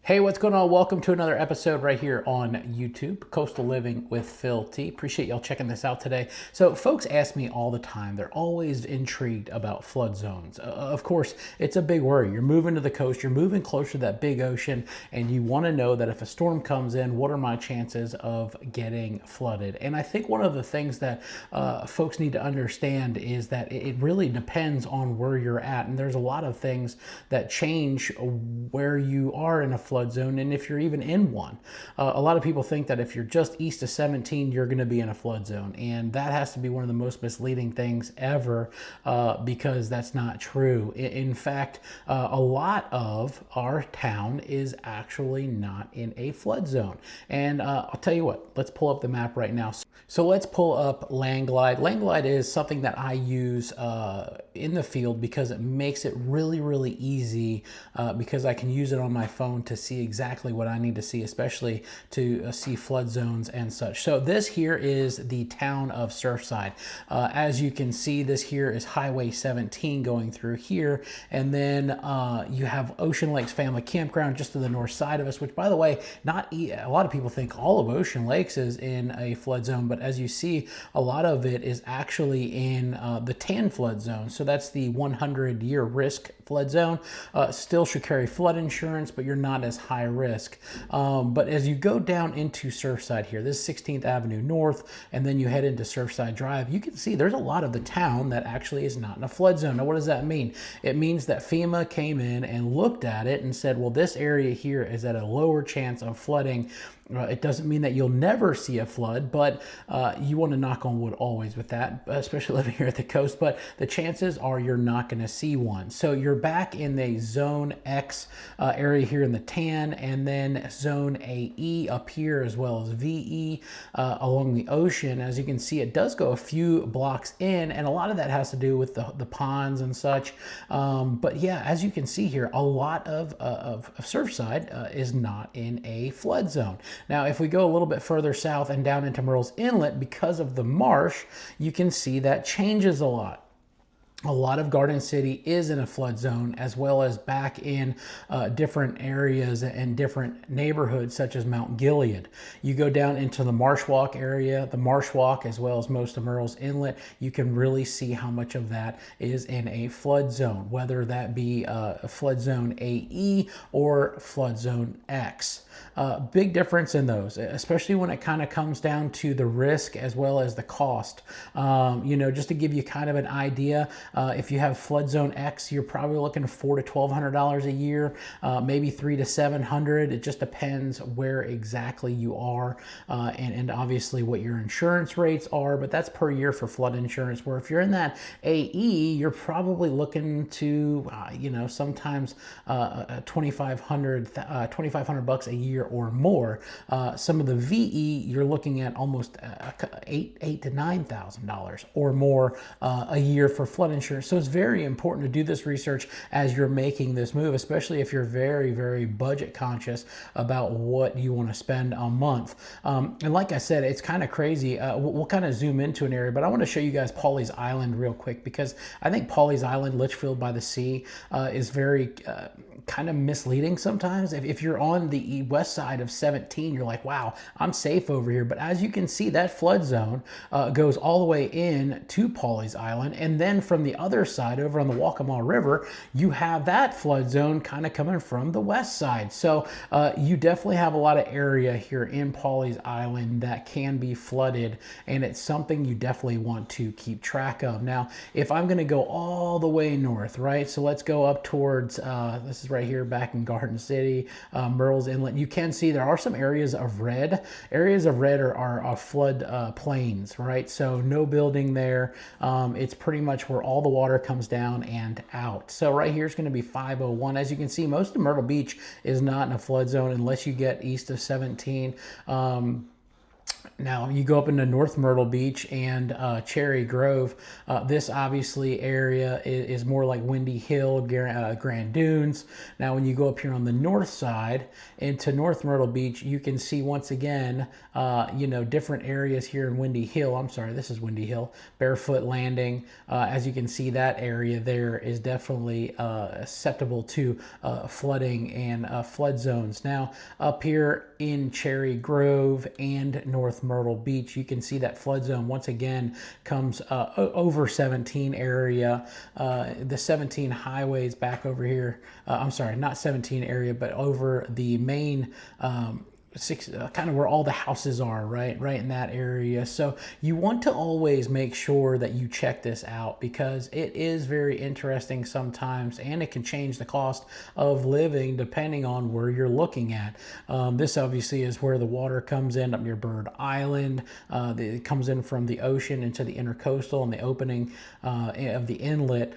Hey, what's going on? Welcome to another episode right here on YouTube, Coastal Living with Phil T. Appreciate y'all checking this out today. So folks ask me all the time, they're always intrigued about flood zones. Of course, it's a big worry. You're moving to the coast, you're moving closer to that big ocean, and you want to know that if a storm comes in, what are my chances of getting flooded? And I think one of the things that folks need to understand is that it really depends on where you're at. And there's a lot of things that change where you are in a flood zone, and if you're even in one. A lot of people think that if you're just east of 17, you're going to be in a flood zone, and that has to be one of the most misleading things ever because that's not true. In fact, a lot of our town is actually not in a flood zone. And I'll tell you what, let's pull up the map right now. So let's pull up LandGlide. LandGlide is something that I use in the field because it makes it really easy because I can use it on my phone to see exactly what I need to see, especially to see flood zones and such. So this here is the town of Surfside. As you can see, this here is Highway 17 going through here, and then you have Ocean Lakes Family Campground just to the north side of us, which, by the way, a lot of people think all of Ocean Lakes is in a flood zone, but as you see, a lot of it is actually in the tan flood zone. So that's the 100-year risk flood zone. Still should carry flood insurance, but you're not as high risk. But as you go down into Surfside here, this is 16th Avenue North, and then you head into Surfside Drive, you can see there's a lot of the town that actually is not in a flood zone. Now, what does that mean? It means that FEMA came in and looked at it and said, well, this area here is at a lower chance of flooding. It doesn't mean that you'll never see a flood, but you want to knock on wood always with that, especially living here at the coast, but the chances are you're not going to see one. So you're back in the Zone X area here in the tan, and then Zone AE up here, as well as VE along the ocean. As you can see, it does go a few blocks in, and a lot of that has to do with the ponds and such. But yeah, as you can see here, a lot of Surfside is not in a flood zone. Now, if we go a little bit further south and down into Murrells Inlet, because of the marsh, you can see that changes a lot. A lot of Garden City is in a flood zone, as well as back in different areas and different neighborhoods, such as Mount Gilead. You go down into the Marsh Walk area, the Marsh Walk, as well as most of Murrells Inlet, you can really see how much of that is in a flood zone, whether that be a flood zone AE or flood zone X. Big difference in those, especially when it kind of comes down to the risk as well as the cost. Just to give you kind of an idea, if you have flood zone X, you're probably looking at $400 to $1,200 a year, maybe $300 to $700. It just depends where exactly you are, and obviously what your insurance rates are. But that's per year for flood insurance. Where if you're in that AE, you're probably looking to, sometimes $2,500 a year or more. Some of the VE, you're looking at almost $8,000 to $9,000 or more a year for flood insurance. So it's very important to do this research as you're making this move, especially if you're very budget conscious about what you want to spend a month. And like I said, it's kind of crazy. We'll kind of zoom into an area, but I want to show you guys Pawleys Island real quick, because I think Pawleys Island, Litchfield by the Sea, is very kind of misleading sometimes. If you're on the west side of 17, you're like, wow, I'm safe over here. But as you can see, that flood zone goes all the way in to Pawleys Island, and then from the other side over on the Waccamaw River, you have that flood zone kind of coming from the west side. So you definitely have a lot of area here in Pawleys Island that can be flooded, and it's something you definitely want to keep track of. Now, if I'm going to go all the way north, right, so let's go up towards this is right here back in Garden City, Murrells Inlet. You can see there are some areas of red. Areas of red are flood plains, right? So no building there. It's pretty much where all the water comes down and out. So right here is going to be 501. As you can see, most of Myrtle Beach is not in a flood zone unless you get east of 17. Now you go up into North Myrtle Beach and Cherry Grove. This obviously area is more like Windy Hill, Grand Dunes. Now when you go up here on the north side into North Myrtle Beach, you can see once again, different areas here in Windy Hill. I'm sorry, this is Windy Hill. Barefoot Landing. As you can see, that area there is definitely susceptible to flooding and flood zones. Now up here in Cherry Grove and North Myrtle Beach, you can see that flood zone once again comes over 17 area. The 17 highways back over here. I'm sorry, not 17 area, but over the main kind of where all the houses are, right in that area. So you want to always make sure that you check this out, because it is very interesting sometimes, and it can change the cost of living depending on where you're looking at. This obviously is where the water comes in up near Bird Island. It comes in from the ocean into the intercoastal and the opening of the inlet.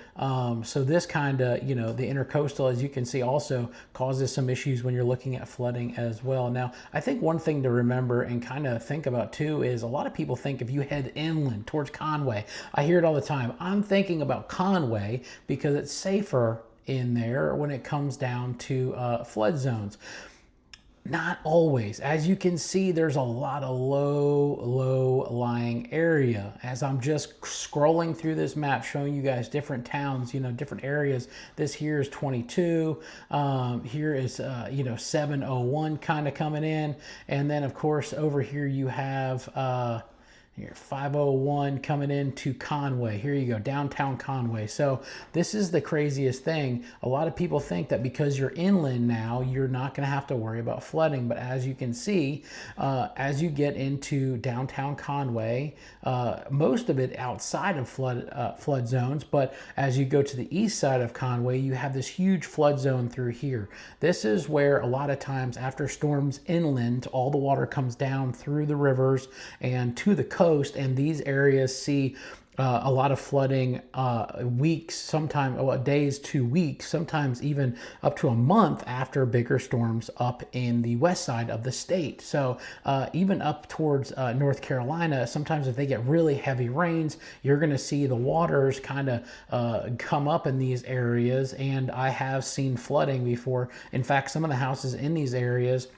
So this kind of, the intercoastal, as you can see, also causes some issues when you're looking at flooding as well. Now, I think one thing to remember and kind of think about too is a lot of people think if you head inland towards Conway, I hear it all the time, I'm thinking about Conway because it's safer in there when it comes down to flood zones. Not always. As you can see, there's a lot of low lying area. As I'm just scrolling through this map, showing you guys different towns, different areas. This here is 22. Here is, 701 kind of coming in. And then, of course, over here you have... Here, 501 coming into Conway. Here you go, downtown Conway. So this is the craziest thing. A lot of people think that because you're inland now, you're not going to have to worry about flooding. But as you can see, as you get into downtown Conway, most of it outside of flood zones. But as you go to the east side of Conway, you have this huge flood zone through here. This is where a lot of times after storms inland, all the water comes down through the rivers and to the coast. And these areas see a lot of flooding weeks, sometimes days to weeks, sometimes even up to a month after bigger storms up in the west side of the state. So even up towards North Carolina, sometimes if they get really heavy rains, you're going to see the waters kind of come up in these areas. And I have seen flooding before. In fact, some of the houses in these areas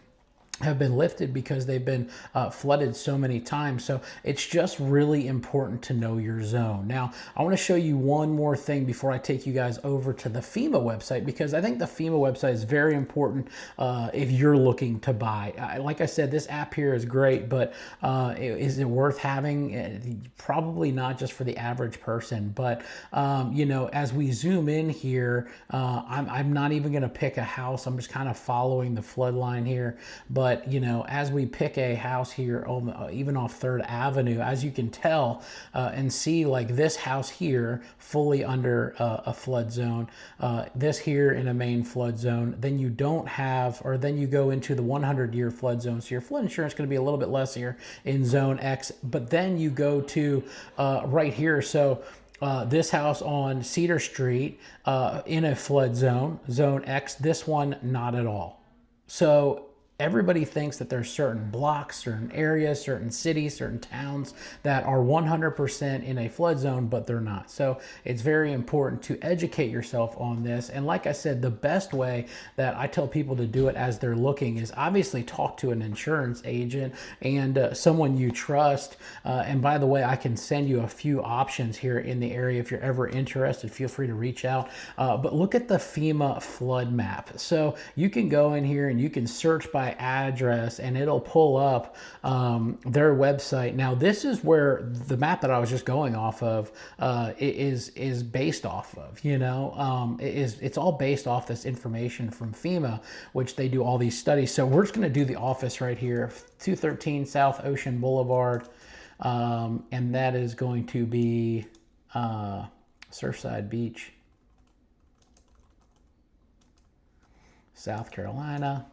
have been lifted because they've been flooded so many times. So it's just really important to know your zone. Now, I want to show you one more thing before I take you guys over to the FEMA website, because I think the FEMA website is very important if you're looking to buy. Like I said, this app here is great, but is it worth having? Probably not just for the average person. But, as we zoom in here, I'm not even going to pick a house. I'm just kind of following the flood line here. But as we pick a house here, even off 3rd Avenue, as you can tell and see, like this house here, fully under a flood zone, this here in a main flood zone, then you don't have, or then you go into the 100-year flood zone. So your flood insurance is going to be a little bit less here in zone X, but then you go to right here. So this house on Cedar Street in a flood zone, zone X, this one, not at all. So everybody thinks that there's certain blocks, certain areas, certain cities, certain towns that are 100% in a flood zone, but they're not. So it's very important to educate yourself on this. And like I said, the best way that I tell people to do it as they're looking is obviously talk to an insurance agent and someone you trust. And by the way, I can send you a few options here in the area. If you're ever interested, feel free to reach out. But look at the FEMA flood map. So you can go in here and you can search by address and it'll pull up their website. Now this is where the map that I was just going off of is based off of, it's all based off this information from FEMA, which they do all these studies. So we're just going to do the office right here, 213 South Ocean Boulevard, and that is going to be Surfside Beach, South Carolina.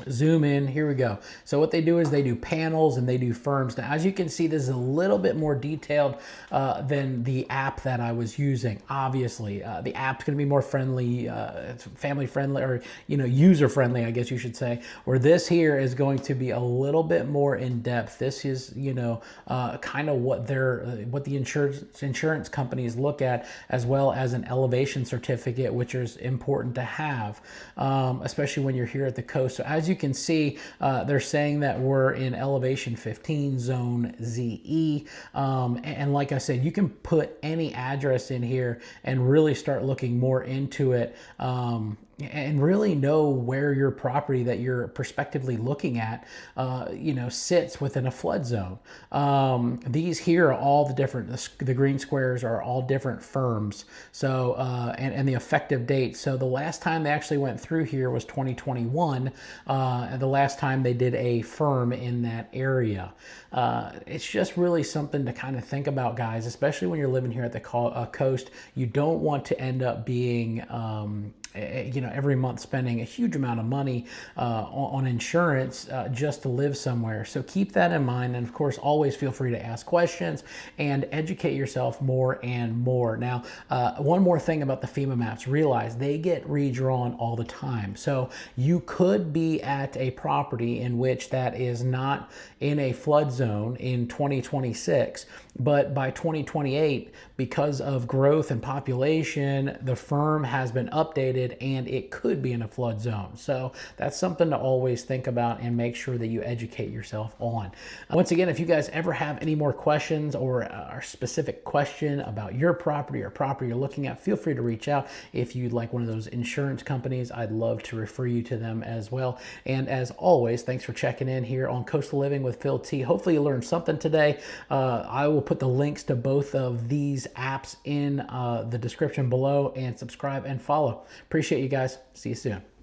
Zoom in, here we go. So what they do is they do panels and they do firms. Now, as you can see, this is a little bit more detailed than the app that I was using. Obviously, the app's gonna be more friendly, it's family friendly, or user friendly, I guess you should say. Where this here is going to be a little bit more in depth. This is, kind of what the insurance companies look at, as well as an elevation certificate, which is important to have, especially when you're here at the coast. So as you can see, they're saying that we're in elevation 15, zone ZE. And like I said, you can put any address in here and really start looking more into it. And really know where your property that you're prospectively looking at, sits within a flood zone. These here are all the different, the green squares are all different firms. So, and the effective date. So the last time they actually went through here was 2021. And the last time they did a firm in that area. It's just really something to kind of think about, guys, especially when you're living here at the coast. You don't want to end up being, every month spending a huge amount of money on insurance just to live somewhere. So keep that in mind. And of course, always feel free to ask questions and educate yourself more and more. Now, one more thing about the FEMA maps, realize they get redrawn all the time. So you could be at a property in which that is not in a flood zone in 2026, but by 2028, because of growth and population, the firm has been updated and it could be in a flood zone. So that's something to always think about and make sure that you educate yourself on. Once again, if you guys ever have any more questions or a specific question about your property or property you're looking at, feel free to reach out. If you'd like one of those insurance companies, I'd love to refer you to them as well. And as always, thanks for checking in here on Coastal Living with Phil T. Hopefully you learned something today. I will put the links to both of these apps in the description below, and subscribe and follow. Appreciate you guys. See you soon.